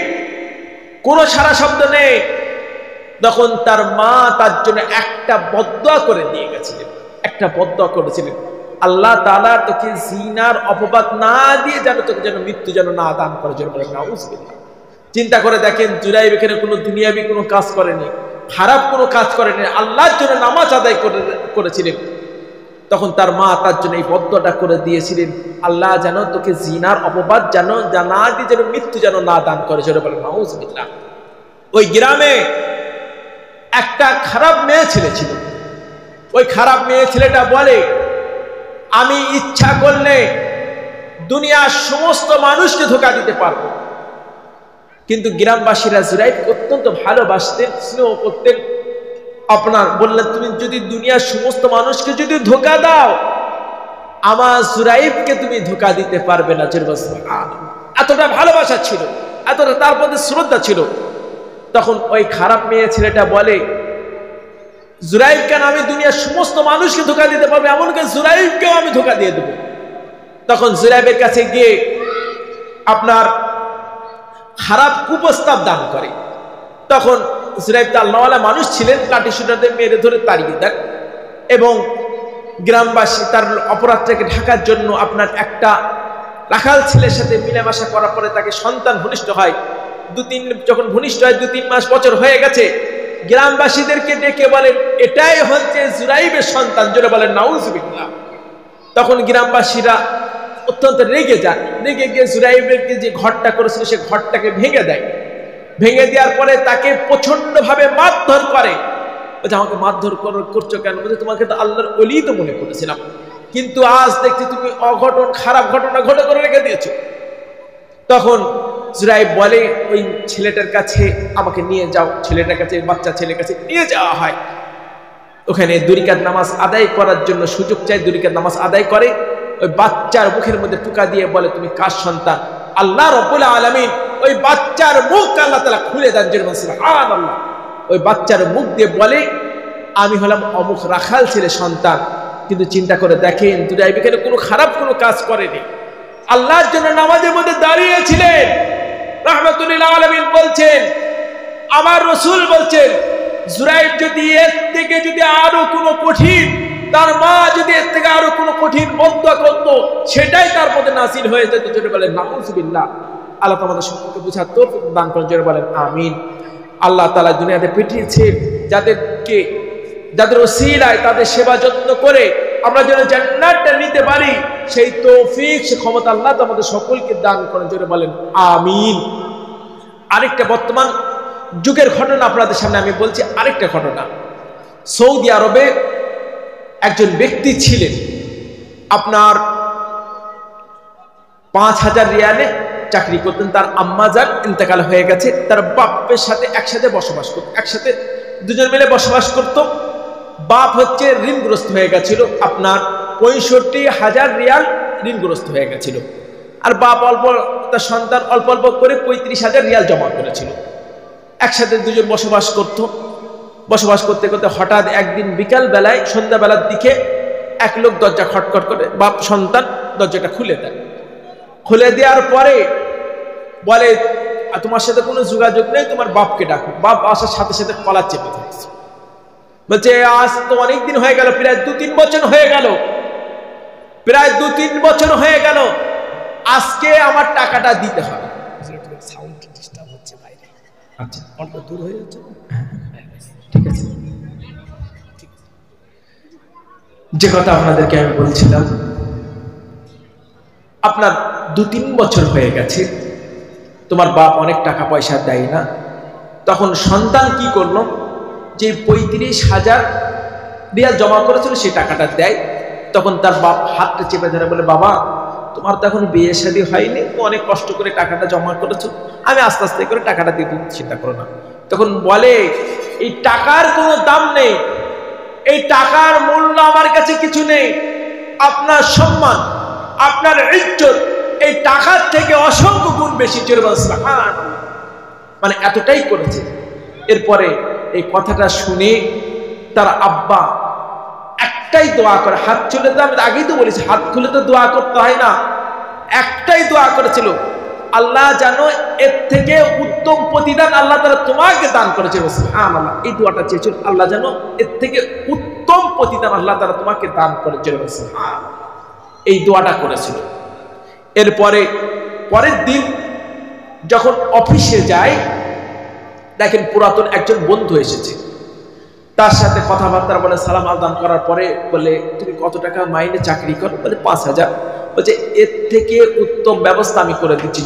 কোনো সারা শব্দ নেই। তখন তার মা তার জন্য একটা বদদোয়া করে দিয়ে গেছিলেন, একটা বদদোয়া করেছিলেন, আল্লাহ তাআলা তোকে জিনার অপবাদ না দিয়ে যেন তোকে যেন মৃত্যু যেন না দান করে। যেন নাউজুবিল্লাহ। চিন্তা করে দেখেন, জুরাইব এখানে কোনো দুনিয়াবি কোনো কাজ করেনি, খারাপ কোনো কাজ করেনি, আল্লাহর জন্য নামাজ আদায় করেছিলেন। তখন তার মা তার জন্য এই বদদোয়াটা করে দিয়েছিলেন, আল্লাহ যেন তোকে জিনার অপবাদ যেন না দিয়ে যেন মৃত্যু যেন না দান করে। যেন বলে নাউজুবিল্লাহ। ওই গ্রামে একটা খারাপ মেয়ে ছেলে ছিল। ওই খারাপ মেয়ে ছেলেটা বলে, আমি ইচ্ছা করলে দুনিয়ার সমস্ত মানুষকে ধোঁকা দিতে পারবো। কিন্তু গ্রামবাসীরা জুরাইব অত্যন্ত ভালোবাসতেন, স্নেহ করতেন। আপনার বললেন, তুমি যদি দুনিয়ার সমস্ত মানুষকে যদি ধোঁকা দাও, আমার জুরাইবকে তুমি ধোঁকা দিতে পারবে না। এতটা ভালোবাসা ছিল, এতটা তার প্রতি শ্রদ্ধা ছিল। তখন ওই খারাপ মেয়ে ছেলেটা বলে, জুরাইব কেন, আমি দুনিয়ার সমস্ত মানুষকে ধোঁকা দিতে পারবো, এমনকি জুরাইবকেও আমি ধোঁকা দিয়ে দেবো। তখন জুরাইবের কাছে গিয়ে আপনার খারাপ কুপ্রস্তাব দান করে। তখন জুরাইব তো আল্লাহওয়ালা মানুষ ছিলেন, লাঠি সোঁটাতে মেরে ধরে তাড়িয়ে দেন এবং গ্রামবাসী তার অপরাধটাকে ঢাকার জন্য আপনার একটা রাখাল ছেলের সাথে মিলেমিশা করার পরে তাকে সন্তান ভূমিষ্ঠ হয়। যখন ভূমিষ্ঠ হয় 2-3 মাস বছর হয়ে গেছে, গ্রামবাসীদেরকে ডেকে বলেন এটাই হচ্ছে জুরাইবের সন্তান, জোরে বলেন নাউজুবিল্লাহ। তখন গ্রামবাসীরা অত্যন্ত রেগে যায়, রেগে গিয়ে জুরাইবেরকে যে ঘরটা করেছিল সে ঘরটাকে ভেঙে দেয়। ভেঙে দেওয়ার পরে তাকে প্রচন্ড ভাবে মারধর করে। বলছে আমাকে মারধর করছো কেন? বলছে তোমাকে তো আল্লাহর ওলি তো মনে করেছিলাম, কিন্তু আজ দেখছি তুমি অঘটন খারাপ ঘটনা ঘটে করে রেখে দিয়েছো। তখন জুরাইব বলে ওই ছেলেটার কাছে আমাকে নিয়ে যাও। ছেলেটার কাছে, বাচ্চা ছেলের কাছে নিয়ে যাওয়া হয়। ওখানে 2 রাকাত নামাজ আদায় করার জন্য সুযোগ চাই, 2 রাকাত নামাজ আদায় করে ওই বাচ্চার মুখের মধ্যে টুকা দিয়ে বলে তুমি কার সন্তান? আল্লাহ রাব্বুল আলামিন ওই বাচ্চার মুখ আল্লাহ তাআলা খুলে দেন, সুবহানাল্লাহ। ওই বাচ্চার মুখ দিয়ে বলে আমি হলাম অমুক রাখাল ছেলের সন্তান। কিন্তু চিন্তা করে দেখেন জুরাইব এখানে কোনো খারাপ কোনো কাজ করেনি, আল্লাহর জন্য নামাজের মধ্যে দাঁড়িয়েছিলেন। রাহমাতুল আলামিন বলছেন, আমার রাসূল বলছেন জুরাইব যদি এর থেকে যদি আরো কোনো কঠিন, তার মা যদি এর থেকে আরো কোনো কঠিন বদদুয়া করত, সেটাই তার মধ্যে নাযিল হয়ে যেত। জোরে বলেন নাউযুবিল্লাহ। আল্লাহ তোমাদের সকলকে বুঝার তৌফিক দান করেন, জোরে বলেন আমিন। আল্লাহ তাআলা দুনিয়াতে পাঠিয়েছেন যাদের ওসিলায় তাদের সেবা যত্ন করে আমরা যেন জান্নাতটা নিতে পারি, সেই তৌফিক সে ক্ষমতা আল্লাহ তোমাদের সকলকে দান করেন, জোরে বলেন আমিন। আরেকটা বর্তমান যুগের ঘটনা আপনাদের সামনে আমি বলছি। আরেকটা ঘটনা, সৌদি আরবে একজন ব্যক্তি ছিলেন, আপনার 5000 রিয়ালে চাকরি করতেন। তার আম্মাজান ইন্তেকাল হয়ে গেছে, তার বাপের সাথে একসাথে বসবাস করত, একসাথে দুজন মিলে বসবাস করত। বাপ হচ্ছে ঋণগ্রস্ত হয়ে গেছিল, আপনার 65,000 রিয়াল ঋণগ্রস্ত হয়ে গেছিল। আর বাপ তার সন্তান অল্প অল্প করে 35,000 রিয়াল জমা করেছিল। একসাথে দুজন বসবাস করতে করতে হঠাৎ একদিন বিকাল বেলায়, সন্ধ্যাবেলার দিকে এক লোক দরজা খটখট করে, বাপ সন্তান দরজাটা খুলে দেয়। খুলে দেওয়ার পরে বলে তোমার সাথে কোনো যোগাযোগ নেই, তোমার বাপকে ডাকো। বাপ আসার সাথে সাথে কলার চেপে ধরছে, বলছে আজ তো অনেকদিন হয়ে গেল, প্রায় 2-3 বছর হয়ে গেল, প্রায় 2-3 বছর হয়ে গেল, আজকে আমার টাকাটা দিতে হবে। সাউন্ড ডিস্টার্ব হচ্ছে বাইরে, আচ্ছা অল্প দূর হয়ে যাচ্ছে, ঠিক আছে। যে কথা আপনাদেরকে আমি বলছিলাম, আপনার 2-3 বছর হয়ে গেছে, তোমার বাপ অনেক টাকা পয়সা দেয় না। তখন সন্তান কি করলো, যে 35,000 রিয়াল জমা করেছিল সেই টাকাটা দেয়। তখন তার বাপ হাতটা চেপে ধরে বলে বাবা তোমার তো এখন বিয়ে শাদী হয়নি, তো অনেক কষ্ট করে টাকাটা জমা করেছো, আমি আস্তে আস্তে করে টাকাটা দিয়ে দিতে চিন্তা করো না। তখন বলে এই টাকার কোনো দাম নেই, এই টাকার মূল্য আমার কাছে কিছু নেই, আপনার সম্মান, আপনার ইজ্জত এই টাকার থেকে অসংখ্য গুণ বেশি। মানে এতটাই করেছে। এরপরে এই কথাটা শুনে তার আব্বা একটাই দোয়া করে, হাত খুলে তো আমি আগেই তো বলেছি হাত খুলে তো দোয়া করতে হয় না, একটাই দোয়া করেছিল, আল্লাহ জানো এর থেকে উত্তম প্রতিদান আল্লাহ তাআলা তোমাকে দান করেছে। সুবহানাল্লাহ, এই দোয়াটা চেয়েছিল, আল্লাহ জানো এর থেকে উত্তম প্রতিদান আল্লাহ তাআলা তোমাকে দান করেছে। এই দোয়াটা করেছিল। এরপরে পরের দিন যখন অফিসে যায়, দেখেন পুরাতন একজন বন্ধু এসেছে, তার সাথে কথাবার্তা বলে, সালাম আদান করার পরে বলে তুমি কত টাকা মাইনে চাকরি করো? বলে 5,000। বলছে এর থেকে উত্তম ব্যবস্থা আমি করে দিচ্ছি।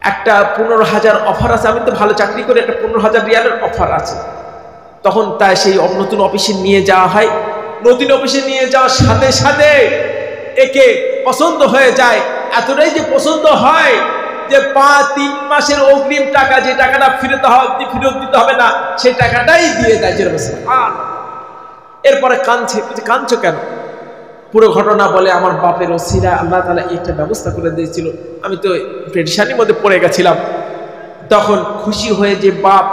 একটা 15,000 অফার আছে, আমি তো ভালো চাকরি করি, একটা 15,000 রিয়ালের অফার আছে। তখন তাই সেই নতুন অফিসে নিয়ে যাওয়া হয়। নতুন অফিসে নিয়ে যাওয়ার সাথে সাথে একে পছন্দ হয়ে যায়, এতটাই যে পছন্দ হয় যে 3 মাসের অগ্রিম টাকা, যে টাকাটা ফেরত দিতে হবে না, সেই টাকাটাই দিয়ে দেয়। এরপরে কাঁদছো কেন? পুরো ঘটনা বলে আমার বাপের ওসিলা আল্লাহ তাআলা একটা ব্যবস্থা করে দিয়েছিল, আমি তো পেরেশানির মধ্যে পড়ে গেছিলাম, তখন খুশি হয়ে যে বাপ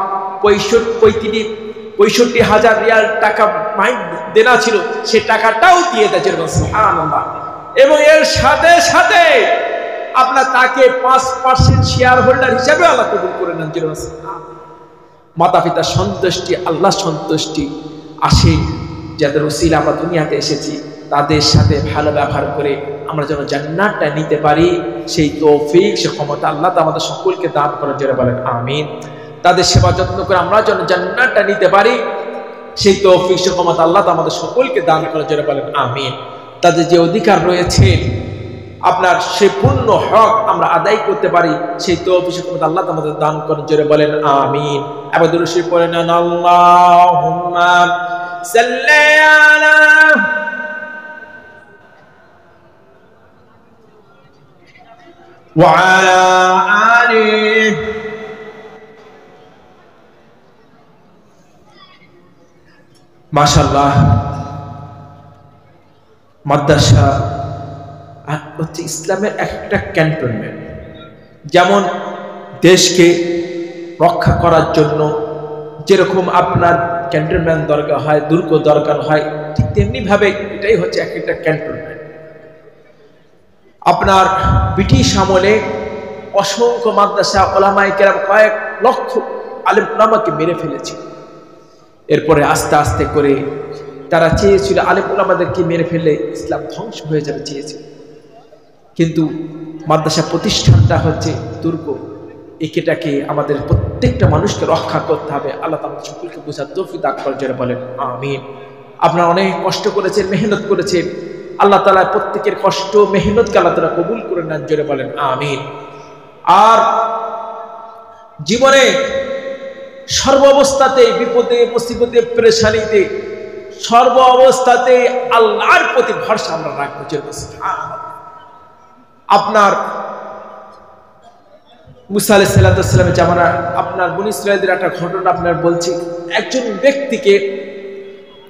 65,000 রিয়াল টাকা দেনা ছিল, সে টাকাটাও দিয়ে দেয়। সুবহানাল্লাহ। এবং এর সাথে সাথে আপনার তাকে 5% শেয়ার হোল্ডার হিসাবে আল্লাহ কবুল করে নেন। মাতা পিতার সন্তুষ্টি, আল্লাহ সন্তুষ্টি আসে যাদের ওসিলা আমরা দুনিয়াতে এসেছি, তাদের সাথে ভালো ব্যবহার করে আমরা যেন জান্নাতটা নিতে পারি, সেই তৌফিক, সে ক্ষমতা আল্লাহ আমাদের সকলকে দান করার জন্য বলেন আমিন। তাদের সেবা যত্ন করে আমরা যেন জান্নাতটা নিতে পারি, সেই তৌফিক, সে ক্ষমতা আল্লাহ আমাদের সকলকে দান করার জন্য বলেন আমিন। তাদের যে অধিকার রয়েছে আপনার, সে পূর্ণ হক আমরা আদায় করতে পারি, সেই তৌফিক, সে ক্ষমতা আল্লাহ আমাদের দান করার জন্য বলেন আমিন। এবার দুরূদ শরীফ পড়েন, আল্লাহুম্মা সাল্লি আলা ওয়া আলা আলি মাশাআল্লাহ। মাদ্রাসা হচ্ছে ইসলামের একটা ক্যান্টনমেন্ট। যেমন দেশকে রক্ষা করার জন্য যেরকম আপনার ক্যান্টনমেন্ট দরকার হয়, দুর্গ দরকার হয়, ঠিক তেমনি ভাবে এটাই হচ্ছে একটা ক্যান্টনমেন্ট। আপনার ব্রিটিশ আমলে অসংখ্য মাদ্রাসা, ওলামায়ে কেরাম, কয়েক লক্ষ আলেম ওলামাকে মেরে ফেলেছে। এরপরে আস্তে আস্তে করে তারা চেয়েছিল আলেম ওলামাদেরকে মেরে ফেললে ইসলাম ধ্বংস হয়ে যাবে চেয়েছিল, কিন্তু মাদ্রাসা প্রতিষ্ঠানটা হচ্ছে দুর্গ। এটাকে আমাদের প্রত্যেকটা মানুষকে রক্ষা করতে হবে। আল্লাহ তাআলা সকলকে বোঝার তৌফিক দান করার জন্য বলেন আমিন। আপনারা অনেক কষ্ট করেছেন, মেহনত করেছেন, আল্লাহ তাআলা প্রত্যেকের কষ্ট মেহনতকে আল্লাহ তাআলা কবুল করে নেন জন্য বলেন আমিন। আর জীবনে সর্ব অবস্থাতে, বিপদে মুসিবতে পেরেশানিতে, সর্ব অবস্থাতে আল্লাহর প্রতি ভরসা আমরা রাখবো। আপনার মুসা আলাইহিস সালামের জামানা, আপনার বনী ইসরাঈলদের একটা ঘটনা আপনার বলছি। একজন ব্যক্তিকে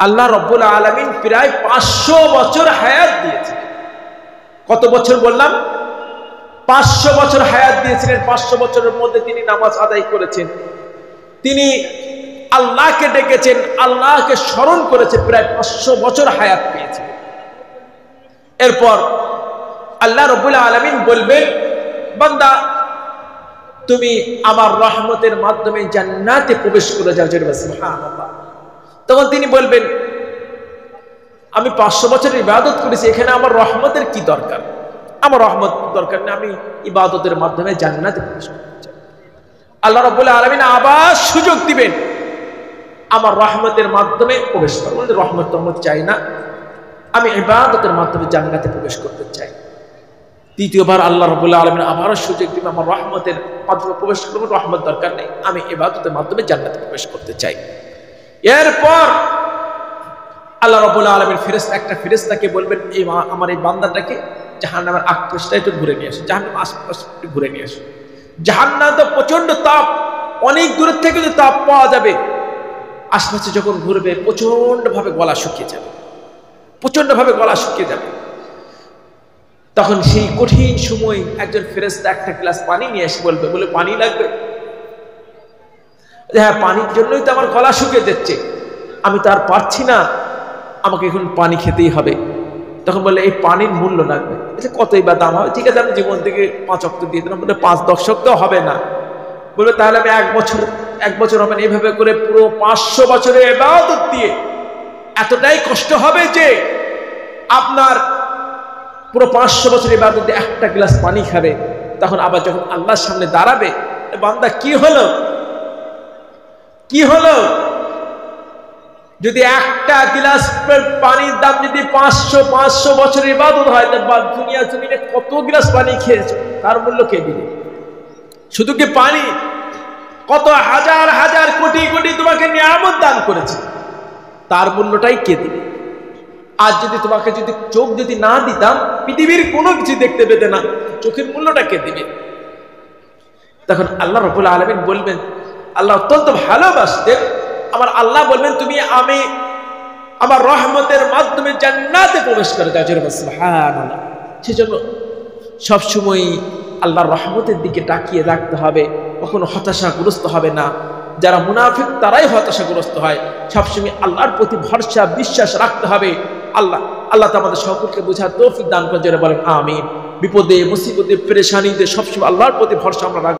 আল্লাহ রাব্বুল আলামিন প্রায় 500 বছর হায়াত দিয়েছিলেন। কত বছর বললাম? 500 বছর হায়াত দিয়েছিলেন। 500 বছরের মধ্যে তিনি নামাজ আদায় করেছেন, তিনি আল্লাহকে ডেকেছেন, আল্লাহকে স্মরণ করেছেন, প্রায় 500 বছর হায়াত পেয়েছেন। এরপর আল্লাহ রাব্বুল আলামিন বলবেন, বান্দা তুমি আমার রহমতের মাধ্যমে জান্নাতে প্রবেশ করে যাও। সুবহানাল্লাহ। তখন তিনি বলবেন, আমি 500 বছর ইবাদত করেছি, এখানে আমার রহমতের কি দরকার? আমার রহমত দরকার না, আমি ইবাদতের মাধ্যমে জান্নাতে প্রবেশ করতে চাই। আল্লাহ রাব্বুল আলামিন আবার সুযোগ দিবেন, আমার রহমতের মাধ্যমে প্রবেশ করো। রহমত চাই না, আমি ইবাদতের মাধ্যমে জান্নাতে প্রবেশ করতে চাই। দ্বিতীয়বার আল্লাহ রাব্বুল আলামিন আবারও সুযোগ দিবেন, আমার রহমতের মাধ্যমে প্রবেশ করবো, রহমত দরকার নেই, আমি ইবাদতের মাধ্যমে জান্নাতে প্রবেশ করতে চাই। এরপর আল্লাহ রাব্বুল আলামিন একটা ফেরেশতাকে বলবেন, আমার এই বান্দাটাকে জাহান্নামের আশপাশটা একটু ঘুরে নিয়ে আসো, জাহান্নামের আশপাশটা একটু ঘুরে নিয়ে আসো। জাহান্নাম তো প্রচন্ড তাপ, অনেক দূর থেকে যে তাপ পাওয়া যাবে, আশপাশে যখন ঘুরবে প্রচন্ড ভাবে গলা শুকিয়ে যাবে, প্রচন্ড ভাবে গলা শুকিয়ে যাবে। তখন সেই কঠিন সময় একজন ফেরেশতা একটা গ্লাস পানি নিয়ে এসে বলবে, বলে পানি লাগবে? হ্যাঁ, পানির জন্যই তো আমার গলা শুকিয়ে যাচ্ছে, আমি তো আর পারছি না, আমাকে এখন পানি খেতেই হবে। তখন বলে, এই পানির মূল্য লাগবে, আচ্ছা কতই বা দাম হবে? ঠিক আছে, আমি জীবন থেকে 5 ওয়াক্ত দিয়ে দিলাম। বলে 5-10 ওয়াক্ত হবে না। বলবে তাহলে আমি 1 বছর হবে না। এইভাবে করে পুরো 500 বছরের ইবাদত দিয়ে এতটাই কষ্ট হবে যে আপনার পুরো 500 বছরের ইবাদত দিয়ে একটা গ্লাস পানি খাবে। তখন আবার যখন আল্লাহর সামনে দাঁড়াবে, বান্দা কি হলো, কি হলো? যদি একটা গ্লাস পানির দাম যদি 500 বছরের ইবাদত হয়, দুনিয়া জমিনে কত গ্লাস পানি খেয়েছো, তার মূল্য কে দিবে? শুধু কি পানি, কত হাজার হাজার কোটি কোটি তোমাকে নিয়ামত দান করেছে, তার মূল্যটাই কে দিবে? আজ যদি তোমাকে যদি চোখ যদি না দিতাম, পৃথিবীর কোনো কিছু দেখতে পেতে না, চোখের মূল্যটা কে দিবে? তখন আল্লাহ রাব্বুল আলামিন বলবেন, আল্লাহ অত্যন্ত ভালোবাসতেন, আমার আল্লাহ বলবেন, তুমি আমি আমার রহমতের মাধ্যমে জান্নাতে প্রবেশ করে যাও। সেজন্য সবসময় আল্লাহর রহমতের দিকে তাকিয়ে রাখতে হবে। কখনো হতাশাগ্রস্ত হবে না। যারা মুনাফিক তারাই হতাশাগ্রস্ত হয়। সবসময় আল্লাহর প্রতি ভরসা বিশ্বাস রাখতে হবে। আল্লাহ আমাদের সকলকে বোঝার তৌফিক দান করেন, যারা বলেন আমিন। বিপদে মুসিবতে পেরেশানিতে সবসময় আল্লাহর প্রতি ভরসা আমরা রাখবো।